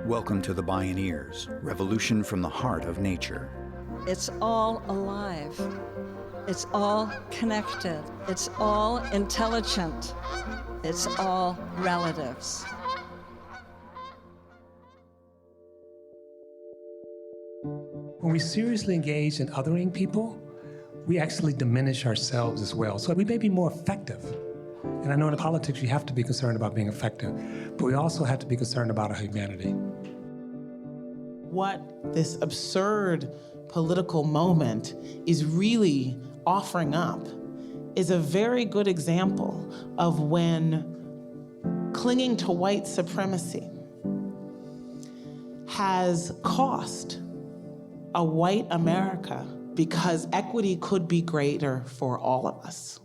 Welcome to the Bioneers, revolution from the heart of nature. It's all alive. It's all connected. It's all intelligent. It's all relatives. When we seriously engage in othering people, we actually diminish ourselves as well. So we may be more effective. And I know in politics you have to be concerned about being effective, but we also have to be concerned about our humanity. What this absurd political moment is really offering up is a very good example of when clinging to white supremacy has cost a white America because equity could be greater for all of us.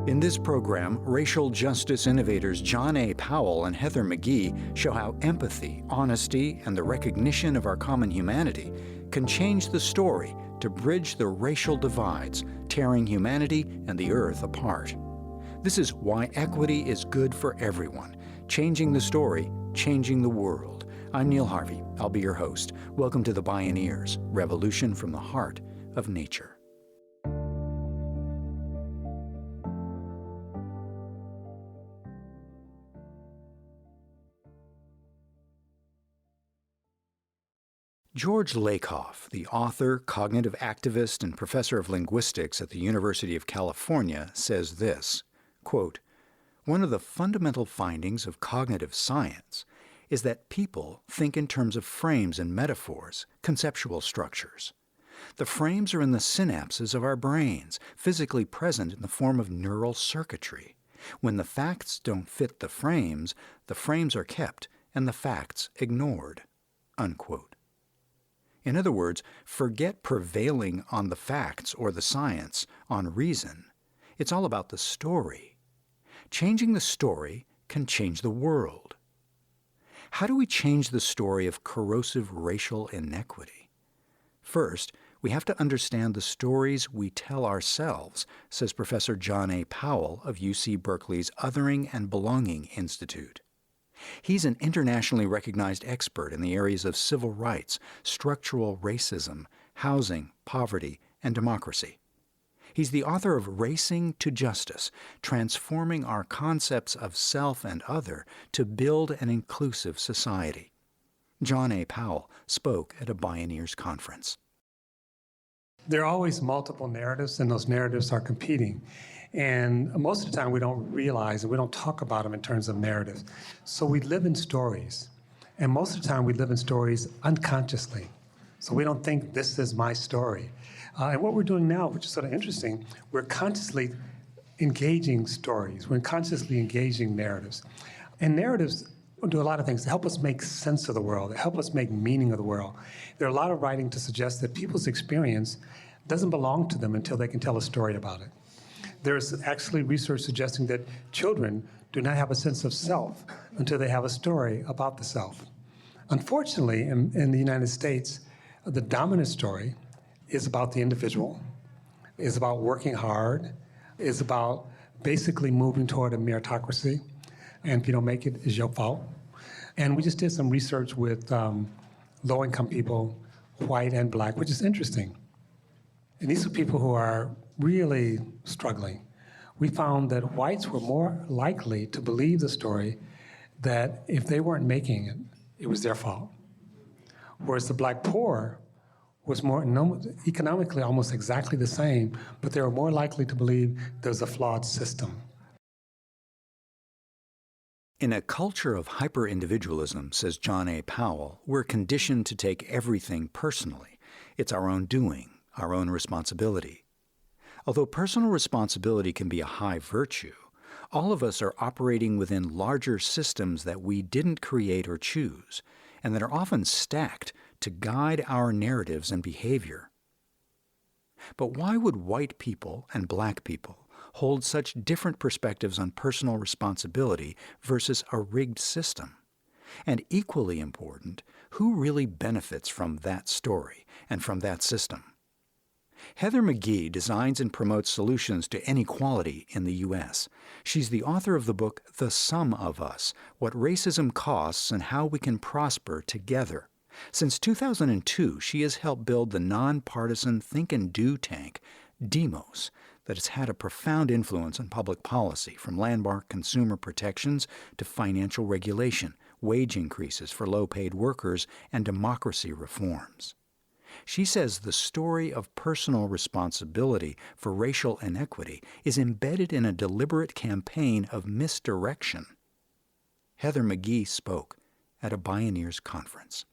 In this program, racial justice innovators John A. Powell and Heather McGhee show how empathy, honesty, and the recognition of our common humanity can change the story to bridge the racial divides, tearing humanity and the earth apart. This is why equity is good for everyone, changing the story, changing the world. I'm Neil Harvey. I'll be your host. Welcome to the Bioneers, revolution from the heart of nature. George Lakoff, the author, cognitive activist, and professor of linguistics at the University of California, says this, quote, "One of the fundamental findings of cognitive science is that people think in terms of frames and metaphors, conceptual structures. The frames are in the synapses of our brains, physically present in the form of neural circuitry. When the facts don't fit the frames are kept and the facts ignored." Unquote. In other words, forget prevailing on the facts or the science, on reason. It's all about the story. Changing the story can change the world. How do we change the story of corrosive racial inequity? First, we have to understand the stories we tell ourselves, says Professor John A. Powell of UC Berkeley's Othering and Belonging Institute. He's an internationally recognized expert in the areas of civil rights, structural racism, housing, poverty, and democracy. He's the author of Racing to Justice, Transforming Our Concepts of Self and Other to Build an Inclusive Society. John A. Powell spoke at a Bioneers conference. There are always multiple narratives, and those narratives are competing. And most of the time we don't realize and we don't talk about them in terms of narratives. So we live in stories. And most of the time we live in stories unconsciously. So we don't think this is my story. And what we're doing now, which is sort of interesting, we're consciously engaging stories. We're consciously engaging narratives. And narratives do a lot of things to help us make sense of the world, to help us make meaning of the world. There are a lot of writing to suggest that people's experience doesn't belong to them until they can tell a story about it. There's actually research suggesting that children do not have a sense of self until they have a story about the self. Unfortunately, in the United States, the dominant story is about the individual, is about working hard, is about basically moving toward a meritocracy, and if you don't make it, it's your fault. And we just did some research with low-income people, white and black, which is interesting. And these are people who are really struggling. We found that whites were more likely to believe the story that if they weren't making it, it was their fault. Whereas the black poor was more economically almost exactly the same, but they were more likely to believe there was a flawed system. In a culture of hyper-individualism, says John A. Powell, we're conditioned to take everything personally. It's our own doing, our own responsibility. Although personal responsibility can be a high virtue, all of us are operating within larger systems that we didn't create or choose, and that are often stacked to guide our narratives and behavior. But why would white people and black people hold such different perspectives on personal responsibility versus a rigged system? And equally important, who really benefits from that story and from that system? Heather McGhee designs and promotes solutions to inequality in the U.S. She's the author of the book The Sum of Us: What Racism Costs and How We Can Prosper Together. Since 2002, she has helped build the nonpartisan think and do tank, Demos, that has had a profound influence on public policy, from landmark consumer protections to financial regulation, wage increases for low-paid workers, and democracy reforms. She says the story of personal responsibility for racial inequity is embedded in a deliberate campaign of misdirection. Heather McGhee spoke at a Bioneers conference.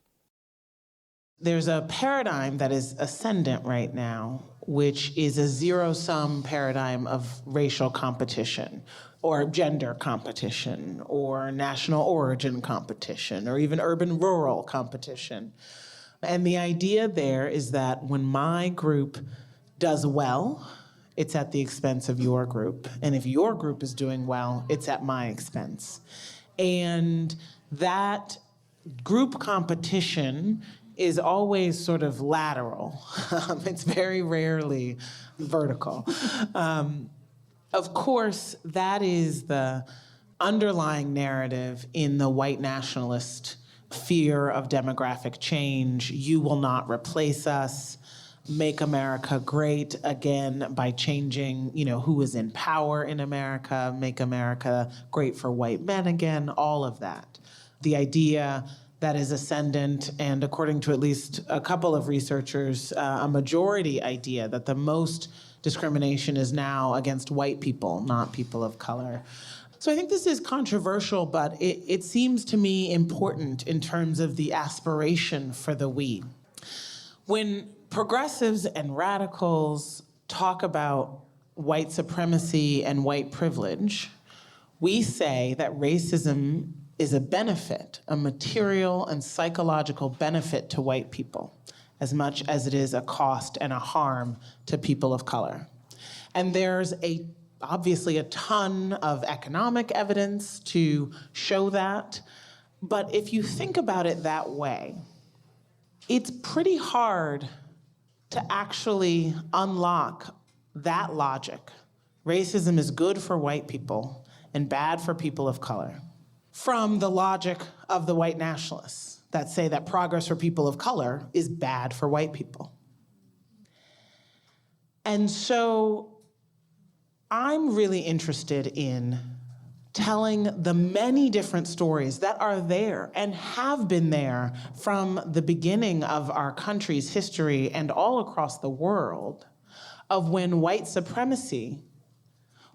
There's a paradigm that is ascendant right now, which is a zero-sum paradigm of racial competition, or gender competition, or national origin competition, or even urban-rural competition. And the idea there is that when my group does well, it's at the expense of your group. And if your group is doing well, it's at my expense. And that group competition is always sort of lateral. It's very rarely vertical. Of course, that is the underlying narrative in the white nationalist fear of demographic change. You will not replace us. Make America great again by changing, who is in power in America. Make America great for white men again, all of that. The idea that is ascendant, and according to at least a couple of researchers, a majority idea that the most discrimination is now against white people, not people of color. So I think this is controversial, but it seems to me important in terms of the aspiration for the we. When progressives and radicals talk about white supremacy and white privilege, we say that racism is a benefit, a material and psychological benefit to white people, as much as it is a cost and a harm to people of color. And there's obviously a ton of economic evidence to show that. But if you think about it that way, it's pretty hard to actually unlock that logic. Racism is good for white people and bad for people of color, from the logic of the white nationalists that say that progress for people of color is bad for white people. And so I'm really interested in telling the many different stories that are there and have been there from the beginning of our country's history and all across the world, of when white supremacy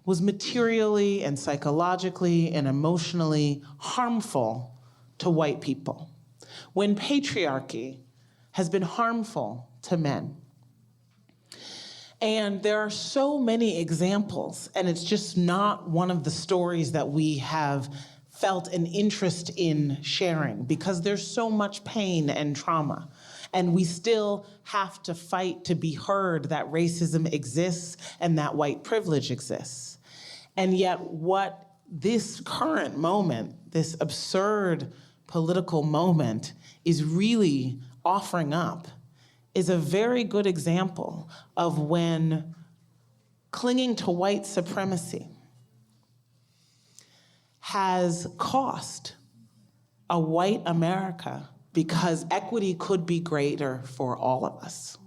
was materially and psychologically and emotionally harmful to white people, when patriarchy has been harmful to men. And there are so many examples, and it's just not one of the stories that we have felt an interest in sharing, because there's so much pain and trauma. And we still have to fight to be heard that racism exists and that white privilege exists. And yet what this current moment, this absurd political moment, is really offering up is a very good example of when clinging to white supremacy has cost a white America, because equity could be greater for all of us.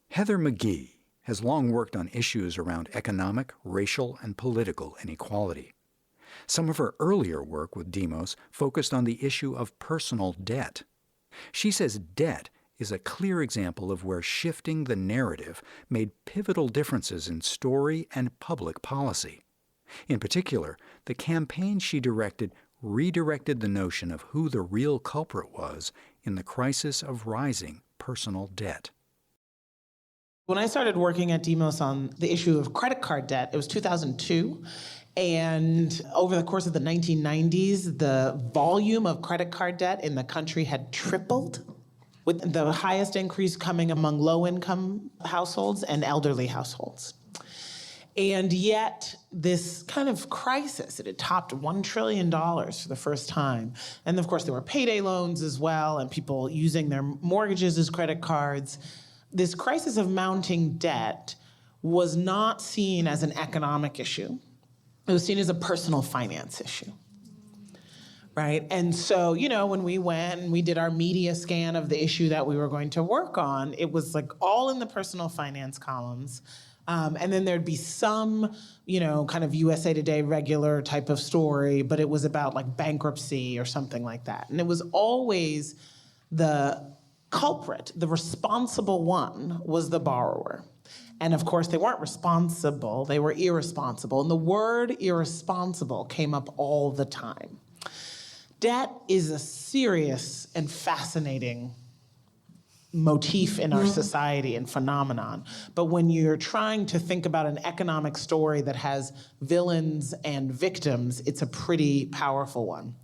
Heather McGhee has long worked on issues around economic, racial, and political inequality. Some of her earlier work with Demos focused on the issue of personal debt. She says debt is a clear example of where shifting the narrative made pivotal differences in story and public policy. In particular, the campaign she directed redirected the notion of who the real culprit was in the crisis of rising personal debt. When I started working at Demos on the issue of credit card debt, it was 2002. And over the course of the 1990s, the volume of credit card debt in the country had tripled, with the highest increase coming among low-income households and elderly households. And yet, this kind of crisis, it had topped $1 trillion for the first time. And of course, there were payday loans as well, and people using their mortgages as credit cards. This crisis of mounting debt was not seen as an economic issue. It was seen as a personal finance issue. Right? And so, when we went and we did our media scan of the issue that we were going to work on, it was like all in the personal finance columns. And then there'd be some, kind of USA Today regular type of story, but it was about like bankruptcy or something like that. And it was always the culprit, the responsible one was the borrower. And of course, they weren't responsible, they were irresponsible. And the word irresponsible came up all the time. Debt is a serious and fascinating motif in our society and phenomenon. But when you're trying to think about an economic story that has villains and victims, it's a pretty powerful one.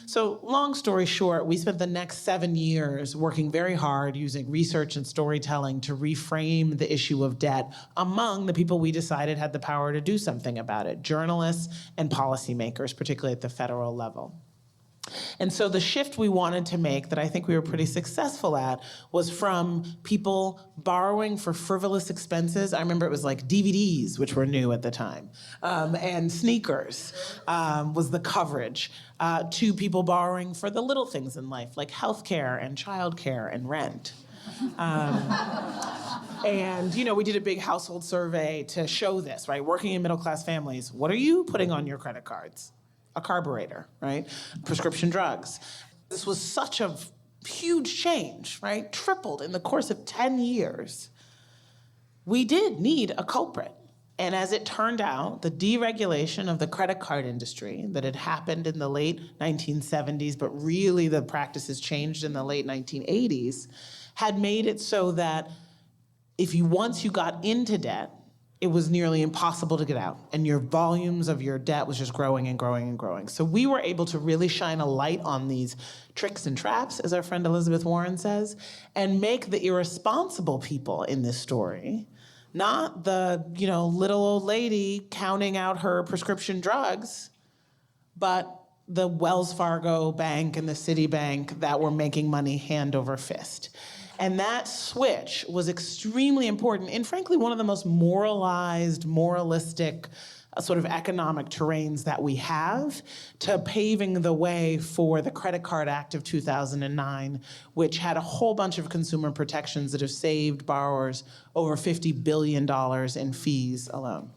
So long story short, we spent the next 7 years working very hard using research and storytelling to reframe the issue of debt among the people we decided had the power to do something about it, journalists and policymakers, particularly at the federal level. And so the shift we wanted to make that I think we were pretty successful at was from people borrowing for frivolous expenses. I remember it was like DVDs, which were new at the time, and sneakers was the coverage, to people borrowing for the little things in life, like healthcare and childcare and rent. And, we did a big household survey to show this, right? Working in middle-class families, what are you putting on your credit cards? A carburetor, right? Prescription drugs. This was such a huge change, right? Tripled in the course of 10 years. We did need a culprit. And as it turned out, the deregulation of the credit card industry that had happened in the late 1970s, but really the practices changed in the late 1980s, had made it so that once you got into debt, it was nearly impossible to get out, and your volumes of your debt was just growing and growing and growing. So we were able to really shine a light on these tricks and traps, as our friend Elizabeth Warren says, and make the irresponsible people in this story, not the, little old lady counting out her prescription drugs, but the Wells Fargo Bank and the Citibank that were making money hand over fist. And that switch was extremely important and frankly, one of the most moralistic sort of economic terrains that we have to paving the way for the Credit Card Act of 2009, which had a whole bunch of consumer protections that have saved borrowers over $50 billion in fees alone.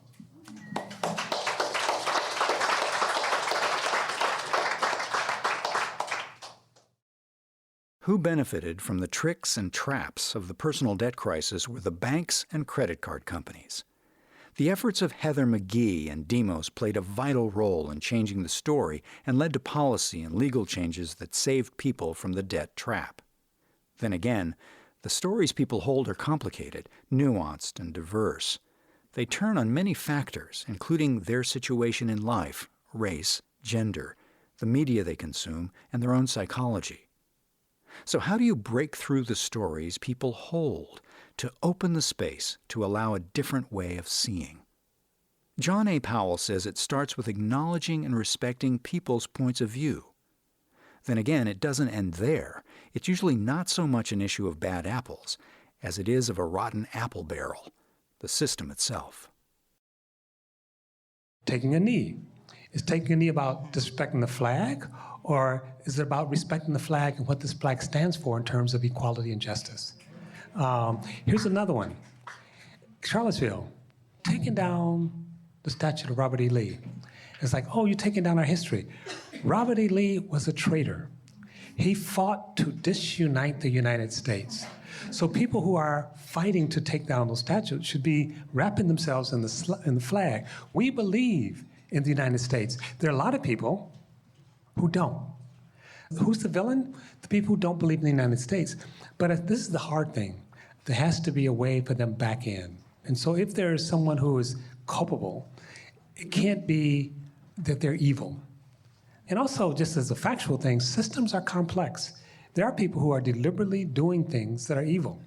Who benefited from the tricks and traps of the personal debt crisis were the banks and credit card companies. The efforts of Heather McGhee and Demos played a vital role in changing the story and led to policy and legal changes that saved people from the debt trap. Then again, the stories people hold are complicated, nuanced, and diverse. They turn on many factors, including their situation in life, race, gender, the media they consume, and their own psychology. So how do you break through the stories people hold to open the space to allow a different way of seeing? John A. Powell says it starts with acknowledging and respecting people's points of view. Then again, it doesn't end there. It's usually not so much an issue of bad apples as it is of a rotten apple barrel, the system itself. Taking a knee. Is taking a knee about disrespecting the flag, or is it about respecting the flag and what this flag stands for in terms of equality and justice? Here's another one. Charlottesville, taking down the statue of Robert E. Lee. It's like, oh, you're taking down our history. Robert E. Lee was a traitor. He fought to disunite the United States. So people who are fighting to take down those statues should be wrapping themselves in the flag. We believe in the United States. There are a lot of people who don't. Who's the villain? The people who don't believe in the United States. But this is the hard thing. There has to be a way for them back in. And so if there is someone who is culpable, it can't be that they're evil. And also, just as a factual thing, systems are complex. There are people who are deliberately doing things that are evil.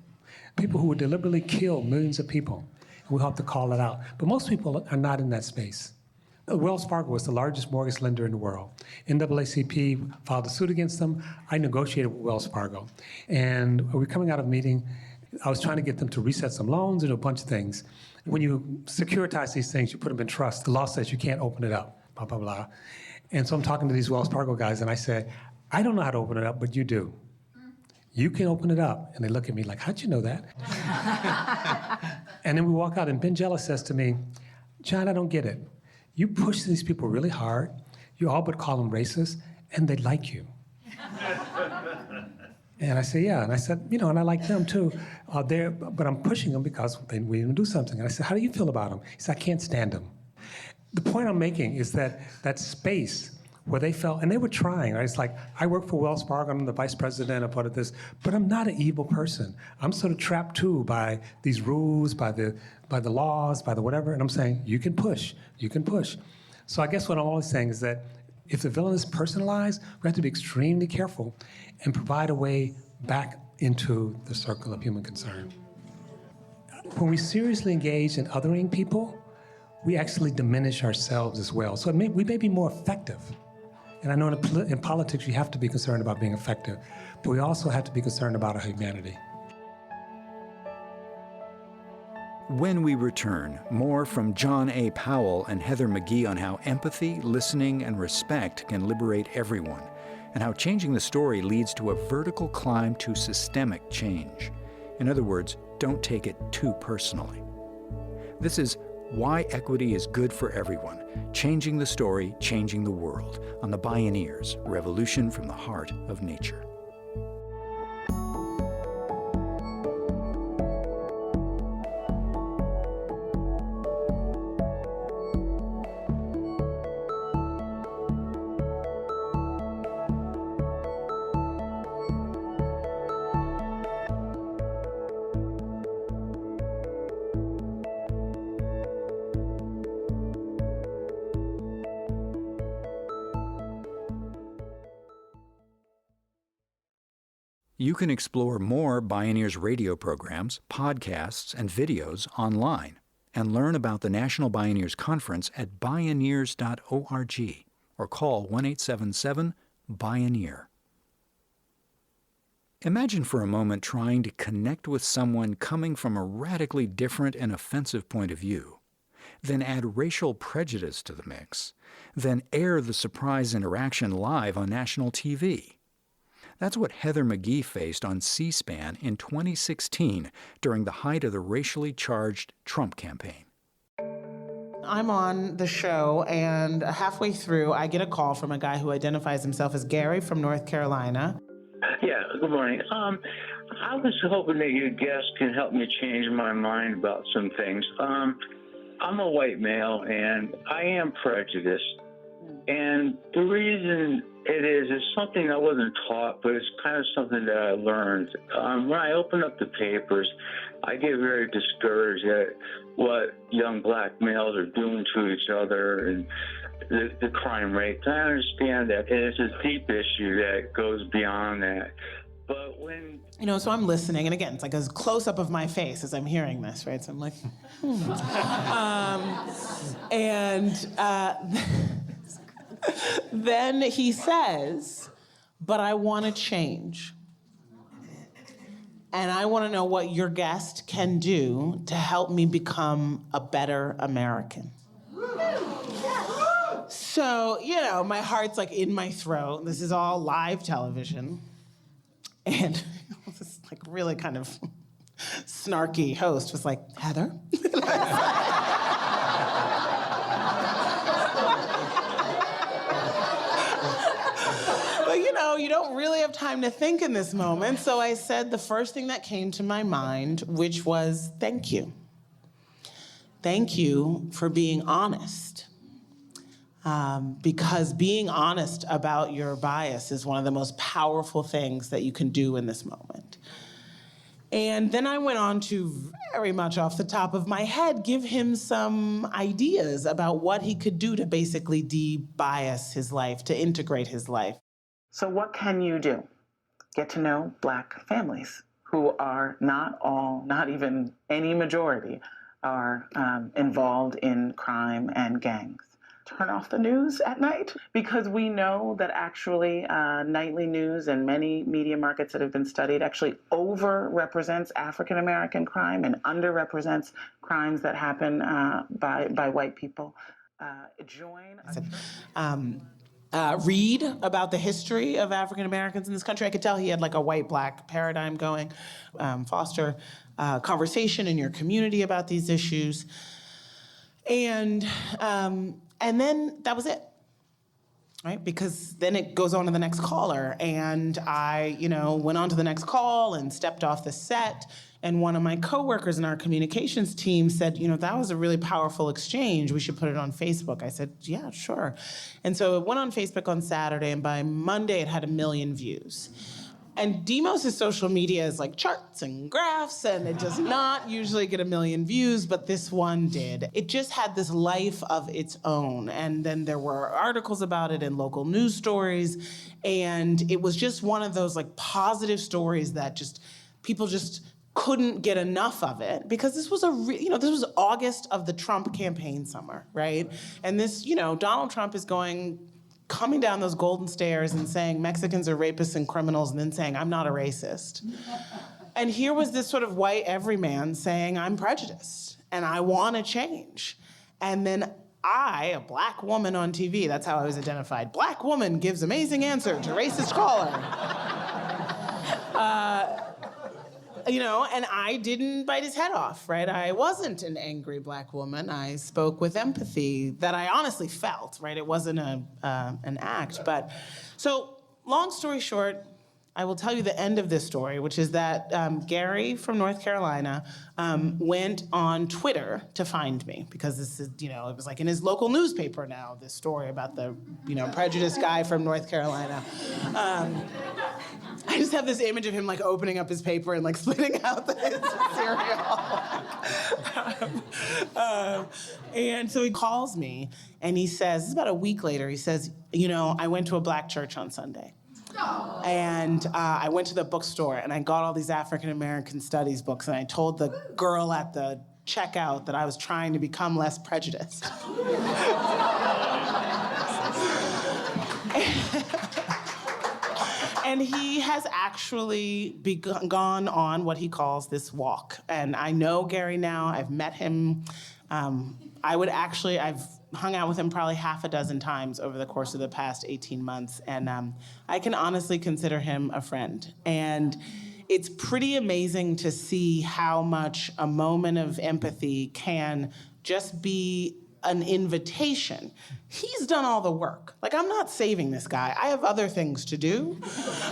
People who would deliberately kill millions of people. We'll have to call it out. But most people are not in that space. Wells Fargo was the largest mortgage lender in the world. NAACP filed a suit against them. I negotiated with Wells Fargo. And we were coming out of a meeting. I was trying to get them to reset some loans and do a bunch of things. When you securitize these things, you put them in trust. The law says you can't open it up, blah, blah, blah. And so I'm talking to these Wells Fargo guys, and I said, I don't know how to open it up, but you do. You can open it up. And they look at me like, how'd you know that? And then we walk out, and Ben Jealous says to me, John, I don't get it. You push these people really hard. You all but call them racist, and they like you. And I say, yeah. And I said, and I like them too. But I'm pushing them because we need to do something. And I said, how do you feel about them? He said, I can't stand them. The point I'm making is that space where they felt, and they were trying, right? It's like, I work for Wells Fargo, I'm the vice president, I'm part of this, but I'm not an evil person. I'm sort of trapped too by these rules, by the laws, by the whatever, and I'm saying, you can push. So I guess what I'm always saying is that if the villain is personalized, we have to be extremely careful and provide a way back into the circle of human concern. When we seriously engage in othering people, we actually diminish ourselves as well. So we may be more effective. And I know in politics, you have to be concerned about being effective, but we also have to be concerned about our humanity. When we return, more from John A. Powell and Heather McGhee on how empathy, listening, and respect can liberate everyone, and how changing the story leads to a vertical climb to systemic change. In other words, don't take it too personally. This is Why Equity is Good for Everyone, Changing the Story, Changing the World, on the Bioneers, Revolution from the Heart of Nature. You can explore more Bioneers radio programs, podcasts, and videos online, and learn about the National Bioneers Conference at bioneers.org or call 1-877-BIONEER. Imagine for a moment trying to connect with someone coming from a radically different and offensive point of view. Then add racial prejudice to the mix. Then air the surprise interaction live on national TV. That's what Heather McGhee faced on C-SPAN in 2016 during the height of the racially charged Trump campaign. I'm on the show, and halfway through, I get a call from a guy who identifies himself as Gary from North Carolina. Yeah, good morning. I was hoping that your guest can help me change my mind about some things. I'm a white male, and I am prejudiced. And the reason it is something I wasn't taught, but it's kind of something that I learned. When I open up the papers, I get very discouraged at what young black males are doing to each other and the crime rate. I understand that it's a deep issue that goes beyond that. But when... So I'm listening, and again, it's like a close-up of my face as I'm hearing this, right? So I'm like, then he says, but I want to change. And I want to know what your guest can do to help me become a better American. So, my heart's like in my throat. This is all live television. And this like really kind of snarky host was like, Heather? But you don't really have time to think in this moment. So I said the first thing that came to my mind, which was thank you. Thank you for being honest. Because being honest about your bias is one of the most powerful things that you can do in this moment. And then I went on to, very much off the top of my head, give him some ideas about what he could do to basically de-bias his life, to integrate his life. So what can you do? Get to know Black families who are not all, not even any majority are involved in crime and gangs. Turn off the news at night, because we know that actually nightly news and many media markets that have been studied actually overrepresents African American crime and underrepresents crimes that happen by white people. Read about the history of African Americans in this country. I could tell he had like a white-black paradigm going. Foster conversation in your community about these issues. And then that was it, right? Because then it goes on to the next caller. And I, went on to the next call and stepped off the set. And one of my coworkers in our communications team said, that was a really powerful exchange. We should put it on Facebook. I said, yeah, sure. And so it went on Facebook on Saturday, and by Monday it had 1 million views. And Demos' social media is like charts and graphs, and it does not usually get 1 million views, but this one did. It just had this life of its own. And then there were articles about it in local news stories. And it was just one of those like positive stories that just people just couldn't get enough of it, because this was this was August of the Trump campaign summer, right? And this, Donald Trump is coming down those golden stairs and saying Mexicans are rapists and criminals, and then saying, I'm not a racist. And here was this sort of white everyman saying, I'm prejudiced and I want to change. And then I, a black woman on TV, that's how I was identified. Black woman gives amazing answer to racist caller. And I didn't bite his head off, right? I wasn't an angry black woman. I spoke with empathy that I honestly felt, right? It wasn't an act. But so long story short, I will tell you the end of this story, which is that Gary from North Carolina went on Twitter to find me, because this is, it was like in his local newspaper now, this story about the, prejudiced guy from North Carolina. I just have this image of him like opening up his paper and like splitting out the cereal. And so he calls me and he says, this is about a week later, he says, I went to a black church on Sunday. And I went to the bookstore and I got all these African American studies books, and I told the girl at the checkout that I was trying to become less prejudiced. And he has actually gone on what he calls this walk. And I know Gary now. I've met him. I've hung out with him probably half a dozen times over the course of the past 18 months. And I can honestly consider him a friend. And it's pretty amazing to see how much a moment of empathy can just be an invitation. He's done all the work. Like, I'm not saving this guy. I have other things to do.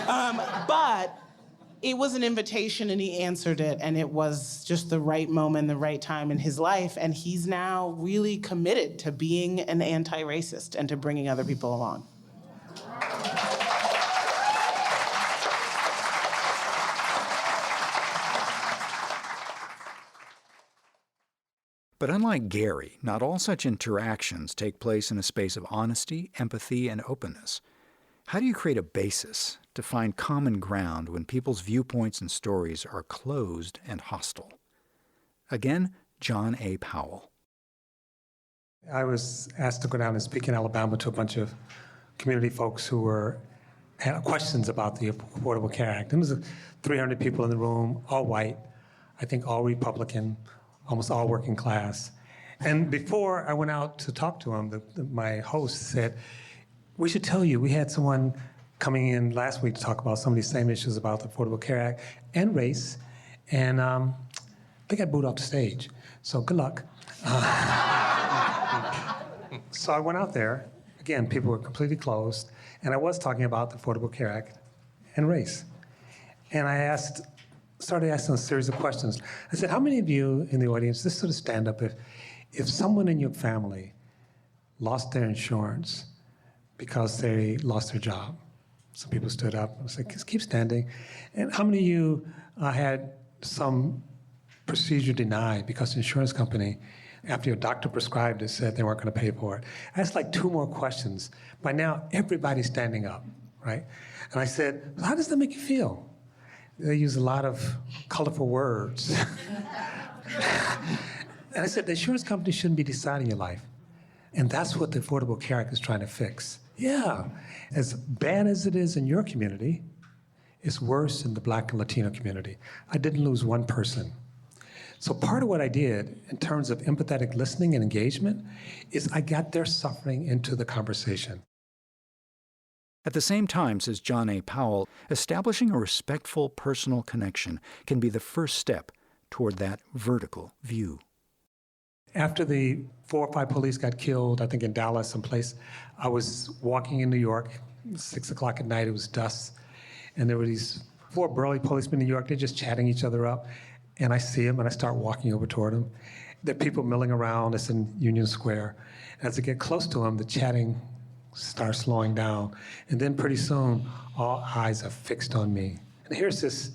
But it was an invitation and he answered it, and it was just the right moment, the right time in his life, and he's now really committed to being an anti-racist and to bringing other people along. But unlike Gary, not all such interactions take place in a space of honesty, empathy, and openness. How do you create a basis to find common ground when people's viewpoints and stories are closed and hostile? Again, John A. Powell. I was asked to go down and speak in Alabama to a bunch of community folks who had questions about the Affordable Care Act. There was 300 people in the room, all white, I think all Republican, almost all working class. And before I went out to talk to them, my host said, we should tell you, we had someone coming in last week to talk about some of these same issues about the Affordable Care Act and race, and they got booed off the stage. So good luck. So I went out there. Again, people were completely closed, and I was talking about the Affordable Care Act and race. And I started asking a series of questions. I said, how many of you in the audience, this sort of stand up, if someone in your family lost their insurance because they lost their job? Some people stood up. I was like, just keep standing. And how many of you had some procedure denied because the insurance company, after your doctor prescribed it, said they weren't going to pay for it? I asked like 2 more questions. By now, everybody's standing up, right? And I said, how does that make you feel? They use a lot of colorful words. And I said, the insurance company shouldn't be deciding your life. And that's what the Affordable Care Act is trying to fix. Yeah, as bad as it is in your community, it's worse in the Black and Latino community. I didn't lose one person. So part of what I did in terms of empathetic listening and engagement is I got their suffering into the conversation. At the same time, says John A. Powell, establishing a respectful personal connection can be the first step toward that vertical view. After the 4 or 5 police got killed, I think in Dallas someplace, I was walking in New York, 6 o'clock at night, it was dusk, and there were these 4 burly policemen in New York, they're just chatting each other up, and I see them and I start walking over toward them. There are people milling around, it's in Union Square. As I get close to them, the chatting starts slowing down, and then pretty soon, all eyes are fixed on me. And here's this,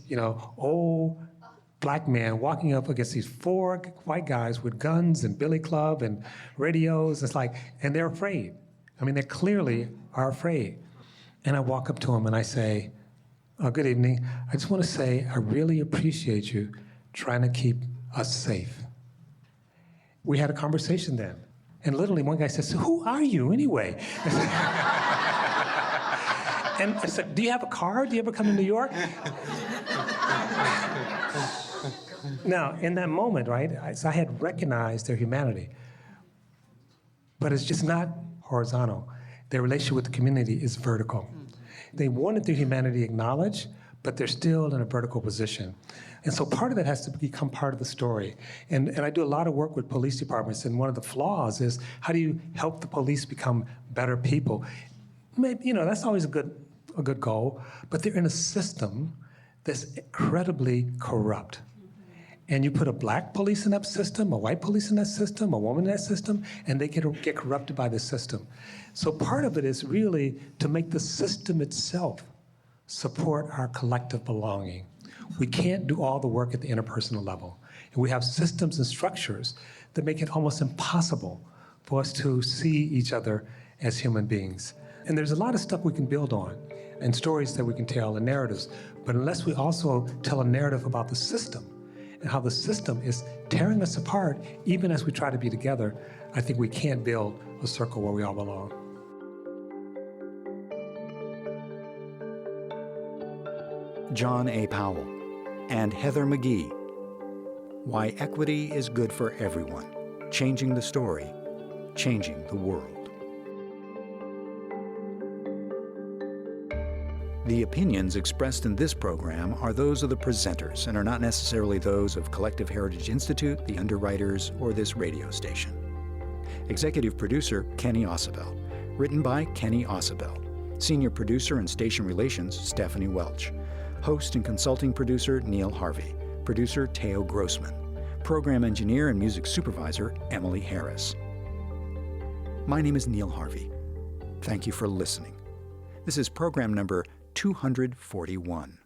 old Black man walking up against these 4 white guys with guns and billy club and radios. It's like, and they're afraid. I mean, they clearly are afraid. And I walk up to them and I say, good evening. I just want to say I really appreciate you trying to keep us safe. We had a conversation then. And literally one guy says, so who are you anyway? And I said, do you have a car? Do you ever come to New York? Now, in that moment, right, I had recognized their humanity. But it's just not horizontal. Their relationship with the community is vertical. They wanted their humanity acknowledged, but they're still in a vertical position. And so part of that has to become part of the story. And I do a lot of work with police departments, and one of the flaws is how do you help the police become better people? Maybe, that's always a good goal, but they're in a system that's incredibly corrupt. And you put a Black police in that system, a white police in that system, a woman in that system, and they get corrupted by the system. So part of it is really to make the system itself support our collective belonging. We can't do all the work at the interpersonal level. And we have systems and structures that make it almost impossible for us to see each other as human beings. And there's a lot of stuff we can build on, and stories that we can tell, and narratives. But unless we also tell a narrative about the system, and how the system is tearing us apart, even as we try to be together, I think we can't build a circle where we all belong. John A. Powell and Heather McGhee. Why Equity is Good for Everyone. Changing the Story, Changing the World. The opinions expressed in this program are those of the presenters and are not necessarily those of Collective Heritage Institute, the underwriters, or this radio station. Executive producer, Kenny Ausubel. Written by Kenny Ausubel. Senior producer and station relations, Stephanie Welch. Host and consulting producer, Neil Harvey. Producer, Teo Grossman. Program engineer and music supervisor, Emily Harris. My name is Neil Harvey. Thank you for listening. This is program number 241.